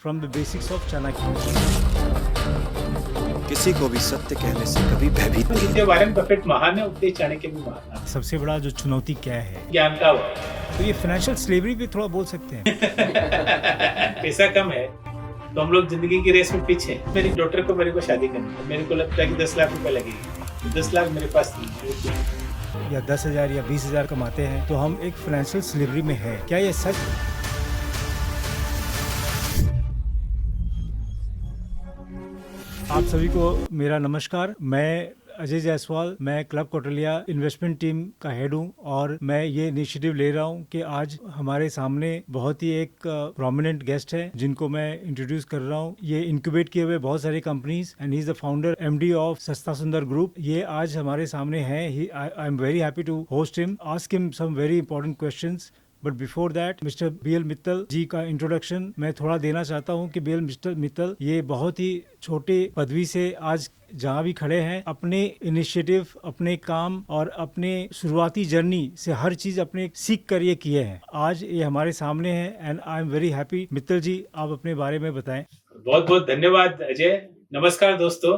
From the basics of Chanakya. किसी को भी सत्य कहने से कभी भयभीत नहीं जितने वारेन बफेट महान है उतने चाणक्य भी महान है। सबसे बड़ा जो चुनौती क्या है? ज्ञान का अभाव। तो ये फाइनेंशियल स्लेवरी भी थोड़ा बोल सकते हैं। पैसा कम है तो हम लोग जिंदगी की रेस में पीछे हैं। मेरी डॉटर को मेरे को शादी करनी है, मेरे को लगता है कि 10 लाख रुपए लगेगी, 10 लाख मेरे पास नहीं। या 10,000 या 20,000 कमाते हैं तो हम एक फाइनेंशियल स्लेवरी में है, क्या ये सच? आप सभी को मेरा नमस्कार। मैं अजय जायसवाल, मैं क्लब कोटलिया इन्वेस्टमेंट टीम का हेड हूँ और मैं ये इनिशिएटिव ले रहा हूँ कि आज हमारे सामने बहुत ही एक प्रोमिनेंट गेस्ट है जिनको मैं इंट्रोड्यूस कर रहा हूँ। ये इंक्यूबेट किए हुए बहुत सारी companies and he is the founder MD of Sasta Sundar group. ये आज हमारे सामने हैं। I am very happy to host him, ask him some very important questions. But before that mister BL Mittal ji का इंट्रोडक्शन मैं थोड़ा देना चाहता हूं कि बीएल मिस्टर मित्तल ये बहुत ही छोटे पदवी से आज जहां भी खड़े हैं, अपने इनिशिएटिव, अपने काम और अपने शुरुआती जर्नी से हर चीज अपने सीख कर ये किए हैं। आज ये हमारे सामने हैं and I am very happy. Mittal ji, आप अपने बारे में बताएं। बहुत बहुत धन्यवाद अजय। नमस्कार दोस्तों,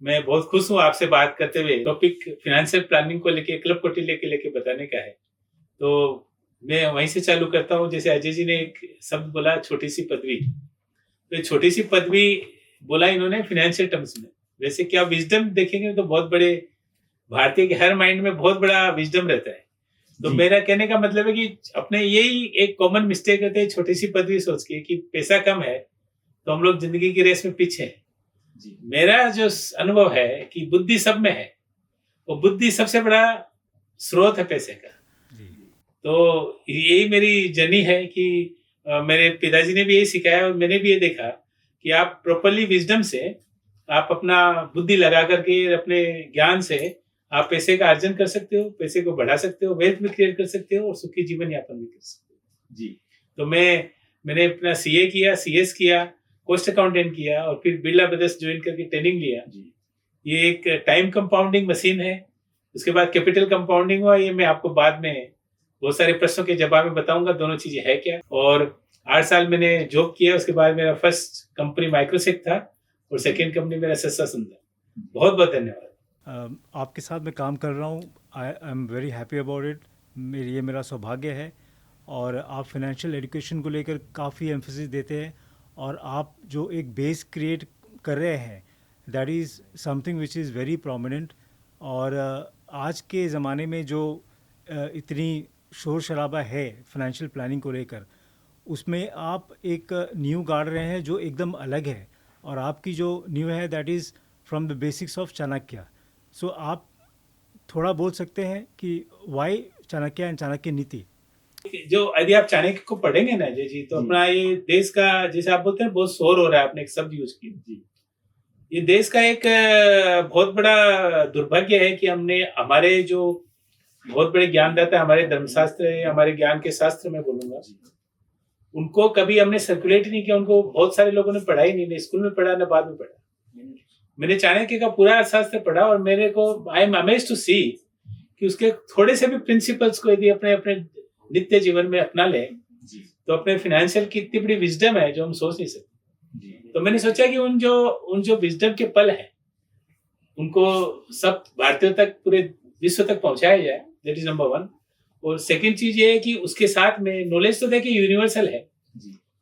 मैं बहुत खुश हूँ आपसे बात करते हुए। टॉपिक फाइनेंशियल प्लानिंग को लेके, क्लब कोटिल्या के लेके बताने का है, तो मैं वहीं से चालू करता हूँ। जैसे अजय जी ने एक शब्द बोला, छोटी सी पदवी। तो छोटी सी पदवी बोला इन्होंने फाइनेंशियल टर्म्स में। वैसे क्या विजडम देखेंगे तो बहुत बड़े भारतीय के हर माइंड में बहुत बड़ा विजडम रहता है। तो मेरा कहने का मतलब है कि अपने यही एक कॉमन मिस्टेक रहते हैं, छोटी सी पदवी सोच के कि पैसा कम है तो हम लोग जिंदगी की रेस में पीछे हैं। मेरा जो अनुभव है कि बुद्धि सब में है, वो बुद्धि सबसे बड़ा स्रोत है पैसे का। तो यही मेरी जर्नी है कि मेरे पिताजी ने भी यही सिखाया और मैंने भी ये देखा कि आप प्रॉपरली विजडम से, आप अपना बुद्धि लगा करके, अपने ज्ञान से आप पैसे का अर्जन कर सकते हो, पैसे को बढ़ा सकते हो, वेल्थ भी क्रिएट कर सकते हो और सुखी जीवन यापन भी कर सकते हो। जी, तो मैंने अपना सीए किया, सीएस किया, कॉस्ट अकाउंटेंट किया और फिर बिरला ब्रदर्स ज्वाइन करके ट्रेनिंग लिया। ये एक टाइम कंपाउंडिंग मशीन है। उसके बाद कैपिटल कंपाउंडिंग हुआ। ये मैं आपको बाद में बहुत सारे प्रश्नों के जवाब में बताऊंगा दोनों चीजें है क्या। और 8 साल मैंने जॉब किया। उसके बाद मेरा फर्स्ट कंपनी माइक्रोसेक था और सेकंड कंपनी मेरा सस्ता सुंदर। बहुत बहुत धन्यवाद। आपके साथ मैं काम कर रहा हूँ। आई am very happy about it. ये मेरा सौभाग्य है और आप फाइनेंशियल एजुकेशन को लेकर काफ़ी एम्फेसिस देते हैं और आप जो एक बेस क्रिएट कर रहे हैं, that is something which is very prominent. और आज के ज़माने में जो इतनी शोर शराबा है फाइनेंशियल प्लानिंग को लेकर, उसमें आप एक न्यू गाड़ रहे हैं जो एकदम अलग है और आपकी जो न्यू है that is from the basics of Chanakya. So आप थोड़ा बोल सकते हैं कि वाई चाणक्य एंड चाणक्य नीति। जो यदि आप चाणक्य को पढ़ेंगे ना अजय जी, तो अपना ये देश का, जैसे आप बोलते हैं बहुत शोर हो रहा है, आपने एक शब्द यूज किया, ये देश का एक बहुत बड़ा दुर्भाग्य है कि हमने हमारे जो बहुत बड़े ज्ञानदाता हमारे धर्मशास्त्र है, हमारे ज्ञान के शास्त्र में बोलूंगा, उनको कभी हमने सर्कुलेट नहीं किया। उनको बहुत सारे लोगों ने पढ़ा ही नहीं, स्कूल में पढ़ा न बाद में पढ़ा। मैंने चाणक्य का पूरा शास्त्र पढ़ा और मेरे को आई एम अमेज्ड टू सी कि उसके थोड़े से भी प्रिंसिपल्स को यदि अपने अपने नित्य जीवन में अपना ले तो अपने फाइनेंशियल की इतनी बड़ी विजडम है जो हम सोच नहीं सकते। तो मैंने सोचा कि उन जो विजडम के पल है उनको सब भारतीयों तक, पूरे विश्व तक पहुंचाया जाए। That is number 1। और सेकंड चीज ये है कि उसके साथ में नॉलेज तो देखिए यूनिवर्सल है,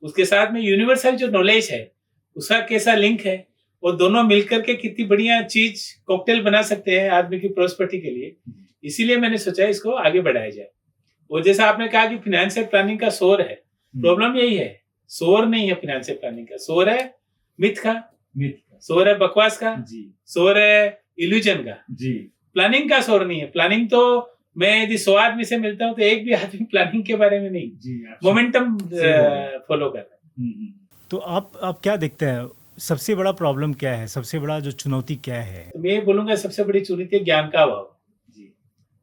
उसके साथ में यूनिवर्सल जो नॉलेज है उसका कैसा लिंक है, और दोनों मिलकर के कितनी बढ़िया चीज कॉकटेल बना सकते हैं आदमी की प्रोस्पेरिटी के लिए। इसीलिए मैंने सोचा इसको आगे बढ़ाया जाए। और जैसा आपने कहा कि फाइनेंशियल प्लानिंग का शोर है, प्रॉब्लम यही है, शोर नहीं है फाइनेंशियल प्लानिंग का, शोर है मिथ का, शोर है बकवास का, शोर है इल्यूजन का। प्लानिंग का शोर नहीं है। प्लानिंग तो मैं यदि 100 आदमी से मिलता हूँ तो एक भी आदमी प्लानिंग के बारे में नहीं, मोमेंटम फॉलो कर रहा है। तो आप क्या देखते हैं, सबसे बड़ा प्रॉब्लम क्या है, सबसे बड़ा जो चुनौती क्या है? तो मैं बोलूंगा सबसे बड़ी चुनौती है ज्ञान का अभाव।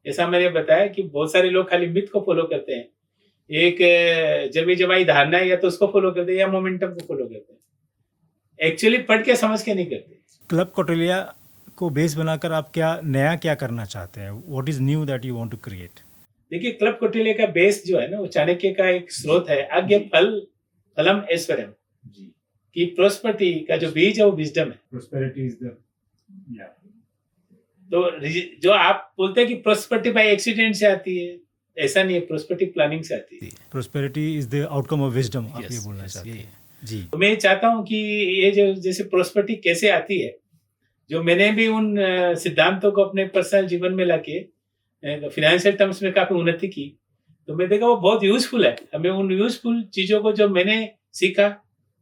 जैसा मैंने बताया कि बहुत सारे लोग खाली मिथ को फॉलो करते हैं, एक जमी जमाई धारणा है, या तो उसको फॉलो करते हैं या मोमेंटम को फॉलो करते हैं। एक्चुअली पढ़ के समझ के नहीं करते। क्लब कोटलिया को बेस बनाकर आप क्या करना चाहते हैं? What is new that you want to create? देखिए, क्लब कोटलिया का बेस जो है ना, वो चाणक्य का एक स्रोत है, आज्ञा फल फलम ऐश्वर्यम। कि प्रोस्पेरिटी का जो बीज है वो विजडम है। prosperity is the तो जो आप बोलते हैं कि प्रोस्पेरिटी बाय एक्सीडेंट से आती है, ऐसा नहीं है, प्रोस्पेरिटी प्लानिंग से आती है। prosperity is the outcome of wisdom, आप ये Yes, बोलना yes, चाहते ये- हैं जी। तो मैं चाहता हूं कि ये जो जैसे प्रोस्पेरिटी कैसे आती है, जो मैंने भी उन सिद्धांतों को अपने पर्सनल जीवन में लाके फाइनेंशियल टर्म्स में काफी उन्नति की, तो मैं देखा वो बहुत यूजफुल है। हमें उन यूजफुल चीजों को जो मैंने सीखा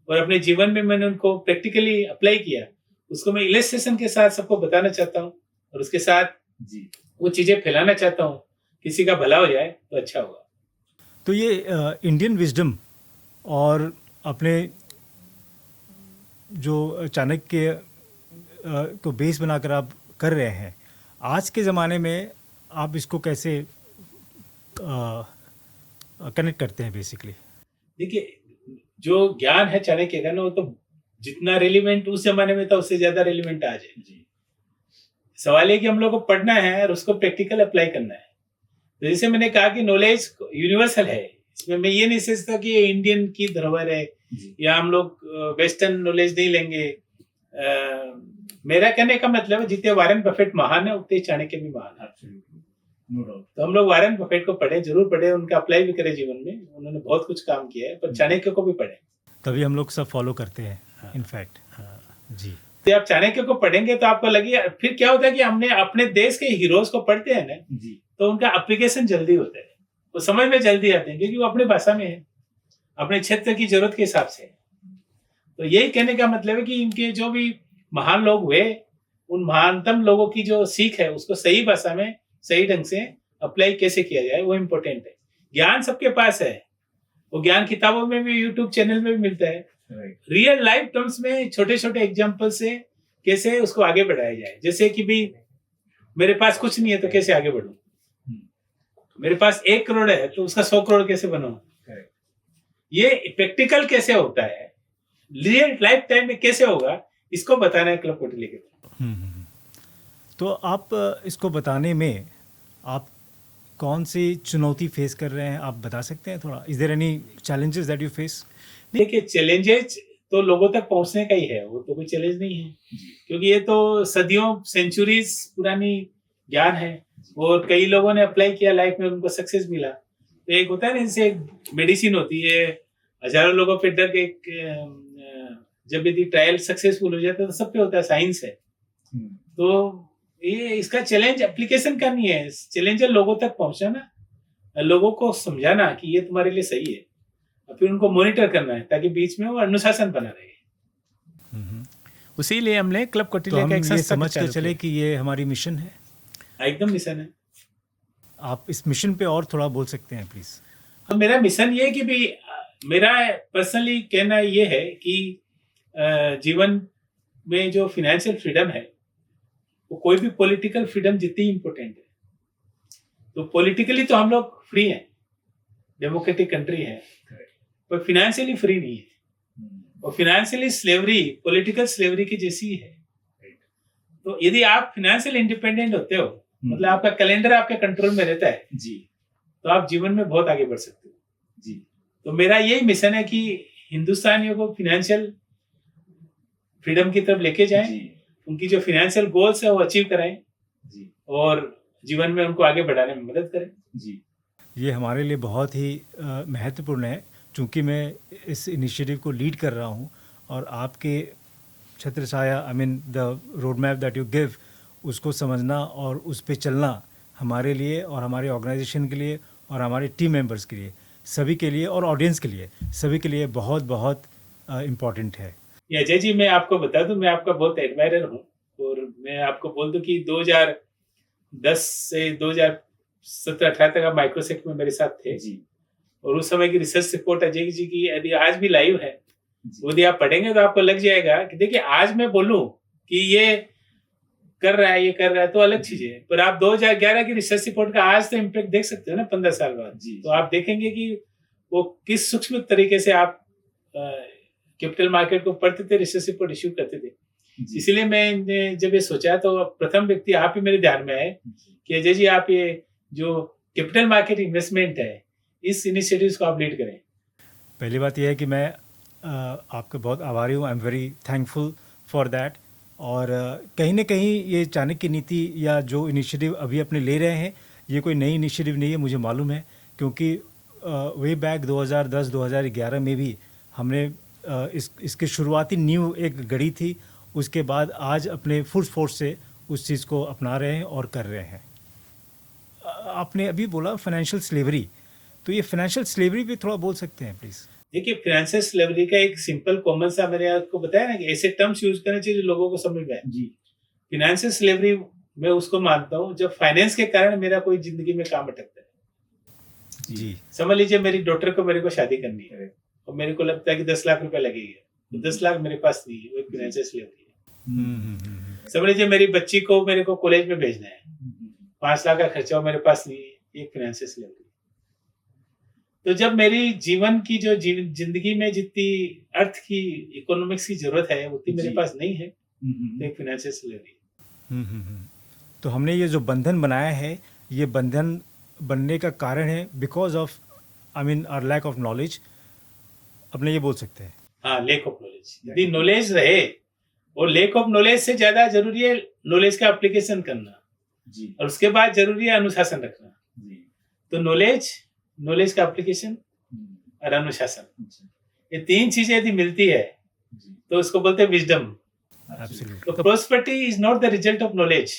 और अपने जीवन में मैंने उनको प्रैक्टिकली अप्लाई किया, उसको मैं इलस्ट्रेशन के साथ सबको बताना चाहता हूँ और उसके साथ वो चीजें फैलाना चाहता हूँ। किसी का भला हो जाए तो अच्छा होगा। तो ये इंडियन विजडम और अपने जो चाणक्य को बेस बनाकर आप कर रहे हैं, आज के ज़माने में आप इसको कैसे कनेक्ट करते हैं बेसिकली? देखिए, जो ज्ञान है चाणक्य का ना, वो तो जितना रेलिवेंट उस जमाने में था उससे ज्यादा रेलिवेंट आज है। सवाल है कि हम लोग को पढ़ना है और उसको प्रैक्टिकल अप्लाई करना है। तो जैसे मैंने कहा कि नॉलेज यूनिवर्सल है, इसमें मैं ये नहीं सोचता कि ये इंडियन की धरोहर है या हम लोग वेस्टर्न नॉलेज नहीं लेंगे। मेरा कहने का मतलब है, जितने वारेन बफेट महान है उतने चाणक्य भी महान है। तो हम लोग वारेन बफेट को पढ़े, जरूर पढ़े, उनका अप्लाई भी करें जीवन में। उन्होंने बहुत कुछ काम किया है, पर चाणक्य को भी पढ़े, तभी हम लोग सब फॉलो करते हैं इनफैक्ट। जी। तो आप चाणक्य को पढ़ेंगे तो आपको लगे, फिर क्या होता है कि हमने अपने देश के हीरोज को पढ़ते हैं ना, तो उनका एप्लीकेशन जल्दी होता है, वो समझ में जल्दी आते हैं, क्योंकि वो अपनी भाषा में है, अपने क्षेत्र की जरूरत के हिसाब से। तो यही कहने का मतलब है कि इनके जो भी महान लोग हुए, उन महानतम लोगों की जो सीख है उसको सही भाषा में सही ढंग से अप्लाई कैसे किया जाए, वो इम्पोर्टेंट है। ज्ञान सबके पास है, वो ज्ञान किताबों में भी, यूट्यूब चैनल में भी मिलता है। रियल लाइफ टर्म्स में छोटे छोटे एग्जाम्पल से कैसे उसको आगे बढ़ाया जाए। जैसे कि भी मेरे पास कुछ नहीं है तो कैसे आगे बढ़ूं, मेरे पास 1 करोड़ है तो उसका 100 करोड़ कैसे बनाऊं, ये प्रैक्टिकल कैसे होता है, रियल लाइफ टाइम में कैसे होगा, इसको बताना है क्लब कोटली के। तो आप इसको बताने में आप कौन सी चुनौती फेस कर रहे हैं, आप बता सकते हैं थोड़ा? Is there any challenges that you face? देखिए, चैलेंजेस तो लोगों तक पहुंचने का ही है, वो तो कोई चैलेंज नहीं है, क्योंकि ये तो सदियों सेंचुरीज पुरानी ज्ञान है और कई लोगों ने अप्लाई किया लाइफ में, उनको सक्सेस मिला। तो एक होता है ना, जैसे मेडिसिन होती है, हजारों लोगों पे ड्रग जब यदि ट्रायल सक्सेसफुल हो जाता है तो सब पे होता है, साइंस है। तो ये इसका चैलेंज एप्लीकेशन का नहीं है, चैलेंज है लोगों तक पहुंचाना, लोगों को समझाना कि ये तुम्हारे लिए सही है, और फिर उनको मॉनिटर करना है ताकि बीच में वो अनुशासन बना रहे। उसी लिए हमने क्लब तो कोटिलिया हम का एक ये संस्था समझ के चालू चले किया। कि ये हमारी मिशन है। एकदम मिशन है। आप इस मिशन पे और थोड़ा बोल सकते हैं प्लीज? तो मेरा मिशन ये है कि भी मेरा पर्सनली कहना ये है कि जीवन में जो फाइनेंशियल फ्रीडम है वो कोई भी पॉलिटिकल फ्रीडम जितनी इम्पोर्टेंट है। तो पॉलिटिकली तो हम लोग फ्री हैं, डेमोक्रेटिक कंट्री है, पर फिनेंशियली फ्री नहीं है। और फिनेंशियली स्लेवरी पॉलिटिकल स्लेवरी की जैसी है। तो यदि आप फिनेंशियल इंडिपेंडेंट होते हो, मतलब आपका कैलेंडर आपके कंट्रोल में रहता है जी, तो आप जीवन में बहुत आगे बढ़ सकते हो जी। तो मेरा यही मिशन है कि हिंदुस्तानियों को फिनेंशियल फ्रीडम की तरफ लेके जाएं, उनकी जो फाइनेंशियल गोल्स है वो अचीव कराएं जी, और जीवन में उनको आगे बढ़ाने में मदद करें जी। ये हमारे लिए बहुत ही महत्वपूर्ण है, क्योंकि मैं इस इनिशिएटिव को लीड कर रहा हूँ और आपके छत्र छाया, I mean the road map that you give, उसको समझना और उस पे चलना हमारे लिए और हमारे ऑर्गेनाइजेशन के लिए और हमारे टीम मेंबर्स के लिए, सभी के लिए और ऑडियंस के लिए, सभी के लिए बहुत बहुत इम्पॉर्टेंट है। अजय जी, मैं आपको बता दूं, मैं आपका बहुत एडमायरर हूँ और मैं आपको बोल दूं कि 2010 से 2017-18 तक आप माइक्रोसेक्ट में मेरे साथ थे जी। और उस समय की रिसर्च रिपोर्ट अजय जी की यदि आज भी लाइव है, यदि आप पढ़ेंगे तो आपको लग जाएगा कि देखिए, आज मैं बोलूं कि ये कर रहा है, ये कर रहा है, तो अलग चीज है, पर आप 2011 की रिसर्च रिपोर्ट का आज तो इम्पैक्ट देख सकते हो ना, 15 साल बाद जी। तो आप देखेंगे कि वो किस सूक्ष्म तरीके से आप कैपिटल मार्केट को पढ़ते थे, रिसर्च रिपोर्ट इश्यू करते थे। इसीलिए मैंने जब ये सोचा तो प्रथम व्यक्ति आप ही मेरे ध्यान में आए कि अजय जी, आप ये जो कैपिटल मार्केट इन्वेस्टमेंट है, इस इनिशिएटिव्स को आप लीड करें। पहली बात यह है कि मैं आपका बहुत आभारी हूँ। आई am very thankful for that. और कहीं ना कहीं ये चाणक्य नीति या जो इनिशिएटिव अभी अपने ले रहे हैं, ये कोई नई इनिशिएटिव नहीं है, मुझे मालूम है, क्योंकि वे बैक 2010-2011 में भी हमने इसके शुरुआती नींव एक गढ़ी थी। उसके बाद आज अपने फुल फोर्स से उस चीज़ को अपना रहे हैं और कर रहे हैं। आपने अभी बोला फाइनेंशियल स्लेवरी, तो ये फाइनेंशियल स्लेवरी भी थोड़ा बोल सकते हैं प्लीज़? देखिए, फाइनेंशियल स्लेवरी का एक सिंपल कॉमन सा मैंने आपको बताया ना कि ऐसे टर्म्स यूज करने चाहिए जो लोगों को समझ में आए। जी फाइनेंशियल स्लेवरी मैं उसको मानता हूँ जब फाइनेंस के कारण मेरा कोई जिंदगी में काम अटकता है। जी। समझ लीजिए मेरी डॉटर को मेरे को शादी करनी है और मेरे को लगता है कि 10 लाख रुपए लगेगा, तो 10 लाख मेरे पास नहीं है, वो एक फाइनेंशियल स्लेवरी है। समझ लीजिए मेरी बच्ची को मेरे को कॉलेज में भेजना है, 5 लाख का खर्चा मेरे पास नहीं है, एक फाइनेंशियल स्लेवरी। तो जब मेरी जीवन की जो जिंदगी में जितनी अर्थ की इकोनॉमिक्स की जरूरत है उतनी मेरे पास नहीं है, तो एक फाइनेंशियल स्लेवरी। तो हमने ये जो बंधन बनाया है, ये बंधन बनने का कारण है because of I mean our lack of knowledge, अपने ये बोल सकते हैं। हाँ, लेक ऑफ नॉलेज। यदि नॉलेज रहे, और लेक ऑफ नॉलेज से ज्यादा जरूरी है नॉलेज का एप्लीकेशन करना जी और उसके बाद जरूरी है अनुशासन रखना। जी तो नॉलेज का एप्लीकेशन और अनुशासन, ये 3 चीजें यदि मिलती है जी तो उसको बोलते हैं विजडम। एब्सोल्युटली। तो prosperity is not the result of knowledge,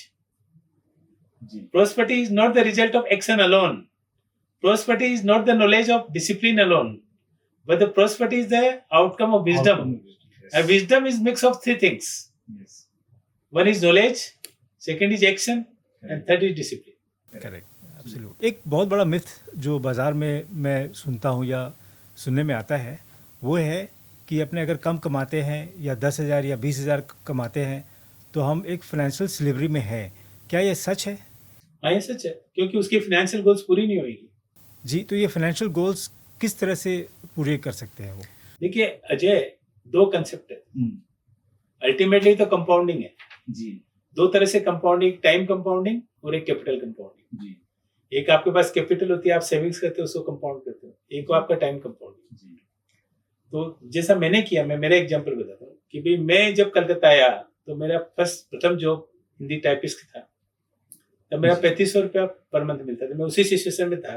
जी prosperity is not the result of action alone, prosperity is not the knowledge of discipline alone, but the prosperity is the outcome of wisdom. And wisdom is mix of 3 things. yes One is knowledge, second is action, and third is discipline. Correct, absolute. एक बहुत बड़ा myth जो बाज़ार में मैं सुनता हूँ या सुनने में आता है, वो है कि अपने अगर कम कमाते हैं या 10,000 या 20,000 कमाते हैं तो हम एक फाइनेंशियल स्लेवरी में हैं। क्या ये सच है? हाँ, ये सच है, क्योंकि उसकी फाइनेंशियल गोल्स पूरी नहीं होगी। जी, तो ये फाइनेंशियल गोल्स किस तरह से पूरे कर सकते हैं वो? देखिए अजय, 2 कंसेप्ट है अल्टीमेटली, तो कंपाउंडिंग है। जी 2 तरह से कंपाउंडिंग, टाइम कंपाउंडिंग और एक कैपिटल कंपाउंडिंग। जी एक आपके पास कैपिटल होती है, आप सेविंग्स करते हो, उसको कंपाउंड करते हो। एक को आपका टाइम कंपाउंडिंग। जी तो जैसा मैंने किया, मैं मेरा एग्जांपल बताता हूँ कि भाई मैं जब कलकत्ता आया तो मेरा प्रथम जॉब हिंदी टाइपिस्ट था। तब मेरा 3500 रुपया पर मंथ मिलता था। मैं उसी सिचुएशन में था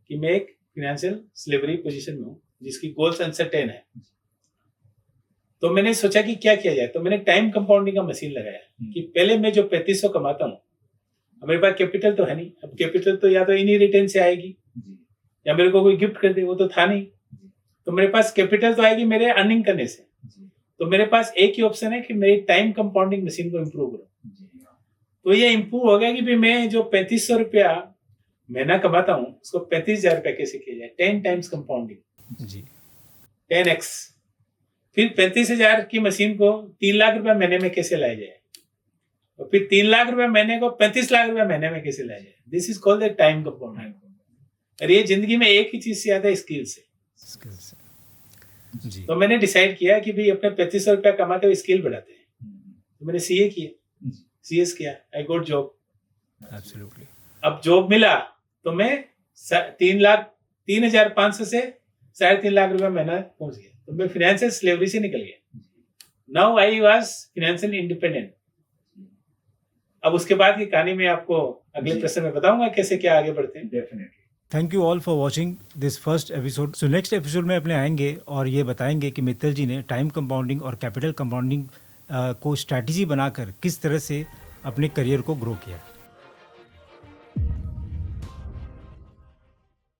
कि मैं एक फाइनेंशियल स्लेवरी पोजीशन में हूँ जिसकी गोल्स अनसर्टेन है। तो मैंने सोचा कि क्या किया जाए, तो मैंने टाइम कंपाउंडिंग का मशीन लगाया कि पहले मैं जो 3500 कमाता हूँ, मेरे पास कैपिटल तो है नहीं। अब कैपिटल तो या तो इन्हीं रिटर्न से आएगी या मेरे को कोई गिफ्ट कर दे, वो तो था नहीं। तो मेरे पास कैपिटल तो आएगी मेरे अर्निंग करने से। तो मेरे पास एक ही ऑप्शन है कि मेरी टाइम कंपाउंडिंग मशीन को इम्प्रूव करूँ। तो ये इम्प्रूव हो गया कि भाई मैं जो 3500 रुपया महीना कमाता हूँ उसको 35,000 रुपया कैसे किया जाए। 10 टाइम्स कंपाउंडिंग, जी 10x। फिर 35,000 की मशीन को 3 लाख रुपया महीने में कैसे लाया जाए, और फिर 3 लाख रुपया महीने को 35 लाख रुपया महीने में कैसे लाया जाए। This is called the time compounding. और ये जिंदगी में एक ही चीज से आता है, स्किल से। स्किल्स। जी, तो मैंने डिसाइड किया कि भाई अपने 3500 रुपया कमाते हुए स्किल बढ़ाते हैं। तो मैंने सीए किया, सीएस किया, आई गॉट जॉब। एब्सोल्युटली। अब जॉब मिला तो मैं 3,0500 से 3.5 लाख रुपया महीना पहुंच गया। तो मैं फाइनेंशियल स्लेवरी से निकल गया। Now I was financial independent. अब उसके बाद की कहानी मैं आपको अगले प्रश्न में बताऊंगा कैसे क्या आगे बढ़ते हैं। Definitely. Thank you all for watching this first episode. So next episode में अपने आएंगे और ये बताएंगे कि मित्तल जी ने टाइम कंपाउंडिंग और कैपिटल कंपाउंडिंग को स्ट्रैटेजी बनाकर किस तरह से अपने करियर को ग्रो किया।